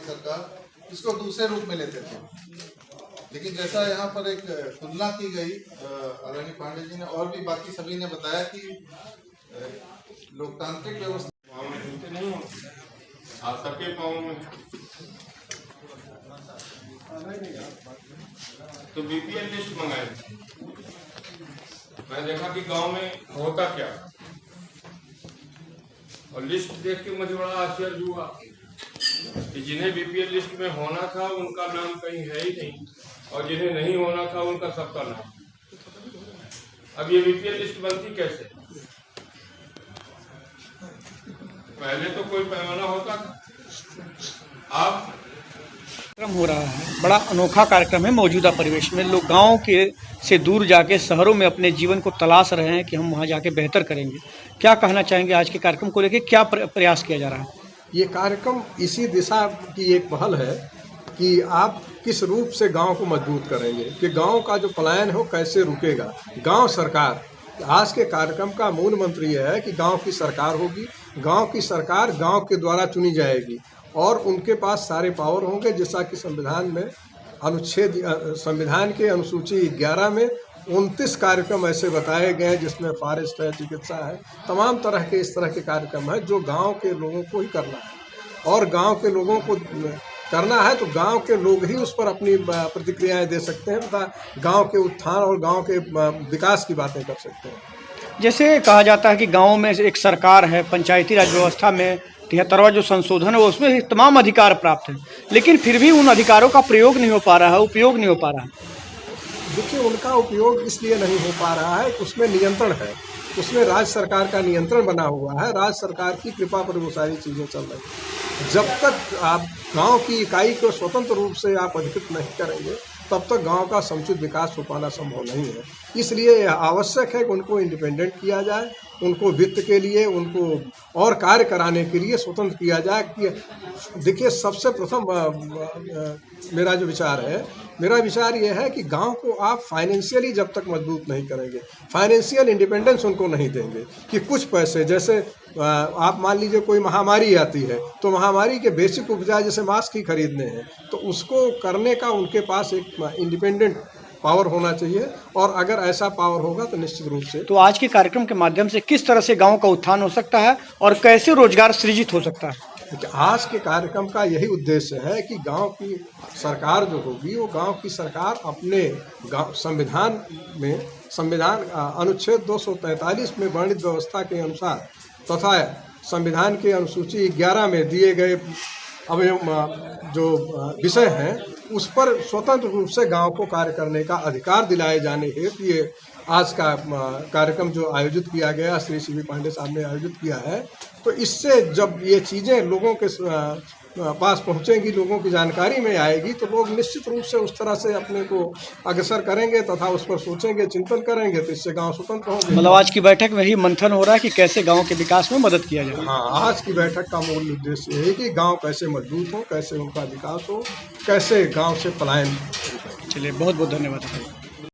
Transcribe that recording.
सरकार इसको दूसरे रूप में लेते थे। लेकिन जैसा यहाँ पर एक तुलना की गई आदरणीय पांडे जी ने और भी बाकी सभी ने बताया कि लोकतांत्रिक व्यवस्था नहीं हो आप सबके पाँव में तो बीपीएल लिस्ट मंगाई। मैं देखा कि गांव में होता क्या, और लिस्ट देख के मुझे बड़ा आश्चर्य हुआ कि जिन्हें बीपीएल लिस्ट में होना था उनका नाम कहीं है ही नहीं, और जिन्हें नहीं होना था उनका सबका नाम। अब ये बीपीएल लिस्ट बनती कैसे? पहले तो कोई पैमाना होता था, अब कार्यक्रम हो रहा है। बड़ा अनोखा कार्यक्रम है। मौजूदा परिवेश में लोग गांव के से दूर जाके शहरों में अपने जीवन को तलाश रहे हैं कि हम वहां जाके बेहतर करेंगे। क्या कहना चाहेंगे आज के कार्यक्रम को लेकर, क्या प्रयास किया जा रहा है? ये कार्यक्रम इसी दिशा की एक पहल है कि आप किस रूप से गांव को मजबूत करेंगे, कि गांव का जो पलायन है वो कैसे रुकेगा। गांव सरकार, आज के कार्यक्रम का मूल मंत्र यह है कि गांव की सरकार होगी, गांव की सरकार गांव के द्वारा चुनी जाएगी और उनके पास सारे पावर होंगे, जैसा कि संविधान में संविधान के अनुसूची 11 में 29 कार्यक्रम ऐसे बताए गए हैं, जिसमें फॉरेस्ट है, चिकित्सा है, तमाम तरह के इस तरह के कार्यक्रम है जो गांव के लोगों को ही करना है। और गांव के लोगों को करना है तो गांव के लोग ही उस पर अपनी प्रतिक्रियाएं दे सकते हैं तथा गांव के उत्थान और गांव के विकास की बातें कर सकते हैं। जैसे कहा जाता है कि गांव में एक सरकार है, पंचायती राज व्यवस्था में 73वां जो संशोधन है उसमें तमाम अधिकार प्राप्त हैं, लेकिन फिर भी उन अधिकारों का प्रयोग नहीं हो पा रहा है, उपयोग नहीं हो पा रहा है। देखिए, उनका उपयोग इसलिए नहीं हो पा रहा है, उसमें नियंत्रण है, उसमें राज्य सरकार का नियंत्रण बना हुआ है, राज्य सरकार की कृपा पर वो सारी चीज़ें चल रही हैं। जब तक आप गांव की इकाई को स्वतंत्र रूप से आप अधिकृत नहीं करेंगे तब तक गांव का समुचित विकास हो पाना संभव नहीं है। इसलिए आवश्यक है कि उनको इंडिपेंडेंट किया जाए, उनको वित्त के लिए, उनको और कार्य कराने के लिए स्वतंत्र किया जाए। कि देखिए, सबसे प्रथम मेरा जो विचार है, मेरा विचार यह है कि गांव को आप फाइनेंशियली जब तक मजबूत नहीं करेंगे, फाइनेंशियल इंडिपेंडेंस उनको नहीं देंगे कि कुछ पैसे, जैसे आप मान लीजिए कोई महामारी आती है तो महामारी के बेसिक उपचार जैसे मास्क ही खरीदने हैं, तो उसको करने का उनके पास एक इंडिपेंडेंट पावर होना चाहिए, और अगर ऐसा पावर होगा तो निश्चित रूप से। तो आज के कार्यक्रम के माध्यम से किस तरह से गांव का उत्थान हो सकता है और कैसे रोजगार सृजित हो सकता है? आज के कार्यक्रम का यही उद्देश्य है कि गांव की सरकार जो होगी वो गांव की सरकार अपने संविधान अनुच्छेद 243 में वर्णित व्यवस्था के अनुसार तथा संविधान के अनुसूची 11 में दिए गए अब जो विषय हैं उस पर स्वतंत्र रूप से गांव को कार्य करने का अधिकार दिलाए जाने हेतु ये आज का कार्यक्रम जो आयोजित किया गया, श्री सी वी पांडे साहब ने आयोजित किया है। तो इससे जब ये चीज़ें लोगों के पास पहुंचेंगी, लोगों की जानकारी में आएगी, तो लोग निश्चित रूप से उस तरह से अपने को अग्रसर करेंगे तथा उस पर सोचेंगे, चिंतन करेंगे, तो इससे गांव स्वतंत्र होंगे। मतलब आज की बैठक में ही मंथन हो रहा है कि कैसे गांव के विकास में मदद किया जाए। हाँ, आज की बैठक का मूल उद्देश्य है कि गांव कैसे मजबूत हो, कैसे उनका विकास हो, कैसे गांव से पलायन। चलिए, बहुत बहुत धन्यवाद।